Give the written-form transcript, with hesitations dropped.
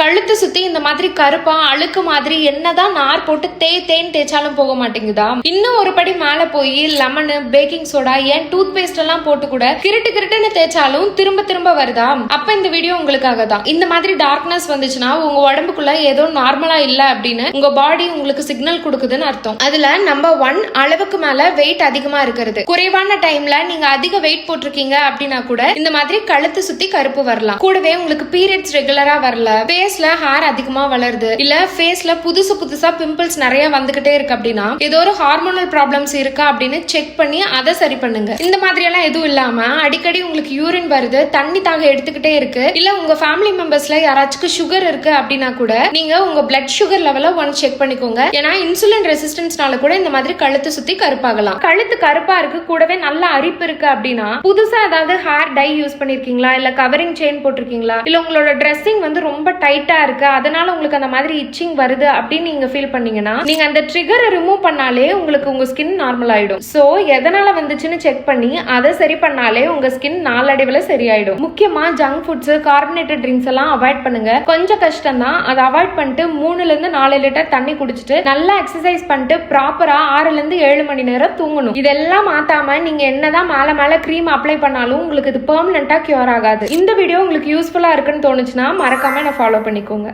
கழுத்து சுத்தி இந்த மாதிரி கருப்பா அழுக்கு மாதிரி என்னதான் நார் போட்டு தேய்ன்னு தேய்ச்சாலும் போக மாட்டேங்குதா? இன்னும் ஒரு படி மேல போய் லெமனு, பேக்கிங் சோடா, ஏன் டூத் பேஸ்ட் எல்லாம் போட்டு கூட கிருட்டுன்னு தேய்ச்சாலும் திரும்ப திரும்ப வருதா? அப்ப இந்த வீடியோ உங்களுக்காக தான். இந்த மாதிரி டார்க்னஸ் வந்துச்சுன்னா உங்க உடம்புக்குள்ள ஏதோ நார்மலா இல்ல அப்படின்னு உங்க பாடி உங்களுக்கு சிக்னல் கொடுக்குதுன்னு அர்த்தம். அதுல நம்பர் 1, அளவுக்கு மேல வெயிட் அதிகமா இருக்கிறது. குறைவான டைம்ல நீங்க அதிக வெயிட் போட்டிருக்கீங்க அப்படின்னா கூட இந்த மாதிரி கழுத்து சுத்தி கருப்பு வரலாம். கூடவே உங்களுக்கு பீரியட்ஸ் ரெகுலரா வரல, ஃபேஸ்ல ஹேர் அதிகமா வளருது, இல்ல ஃபேஸ்ல புதுசா பிம்பிள்ஸ் நிறைய வந்துகிட்டே இருக்கு அப்படின்னா ஏதோ ஒரு ஹார்மோனல் ப்ராப்ளம்ஸ் இருக்கா அப்படின்னு செக் பண்ணி அதை சரி பண்ணுங்க. இந்த மாதிரி எல்லாம் எதுவும் இல்லாம அடிக்கடி உங்களுக்கு யூரின் வருது, தண்ணி தாக எடுத்துக்கிட்டே இருக்கு, இல்ல உங்க ஃபேமிலி மெம்பர்ஸ்ல யாராச்சும் சுகர் இருக்கு அப்படின்னா கூட நீங்க உங்க பிளட் சுகர் லெவல ஒன்ஸ் செக் பண்ணிக்கோங்க. ஏன்னா இன்சுலின் ரெசிஸ்டன்ஸ்னால கூட இந்த மாதிரி கழுத்து சுத்தி கருப்பாகலாம். கழுத்து கருப்பா இருக்கு, கூடவே நல்ல அரிப்பு இருக்கு அப்படின்னா புதுசா ஏதாவது ஹேர் டை யூஸ் பண்ணிருக்கீங்களா, இல்ல கவரிங் செயின் போட்டிருக்கீங்களா, இல்ல உங்களோட ட்ரெஸ்ஸிங் வந்து ரொம்ப டைட்டா இருக்கு, அதனால உங்களுக்கு அந்த மாதிரி இச்சிங் வருது அப்படின்னு நீங்க ஃபீல் பண்ணீங்கன்னா நீங்க அந்த ட்ரிகரை ரிமூவ் பண்ணாலே உங்களுக்கு உங்க ஸ்கின் நார்மல் ஆயிடும். சோ எதனால வந்துச்சுன்னு செக் பண்ணி அதை சரி பண்ணாலே உங்க ஸ்கின் நாளடைவுல சரியாயிடும். முக்கியமா ஜங்க் ஃபுட்ஸ், கார்பனேட்டட் ட்ரிங்க்ஸ் எல்லாம் அவாய்ட் பண்ணுங்க. கொஞ்சம் கஷ்டம் தான், அதை அவாய்ட் பண்ணிட்டு 3 to 4 லிட்டர் தண்ணி குடிச்சிட்டு நல்லா எக்ஸசைஸ் பண்ணிட்டு ப்ராப்பரா 6 to 7 மணி நேரம் தூங்கணும். இதெல்லாம் மாத்தாம நீங்க என்னதான் மேல கிரீம் அப்ளை பண்ணாலும் உங்களுக்கு இது பெர்மனண்டா கியூர் ஆகாது. இந்த வீடியோ உங்களுக்கு யூஸ்ஃபுல்லா இருக்குன்னு தோணுச்சுன்னா மறக்காம என்ன ஃபாலோ பண்ணிக்கோங்க.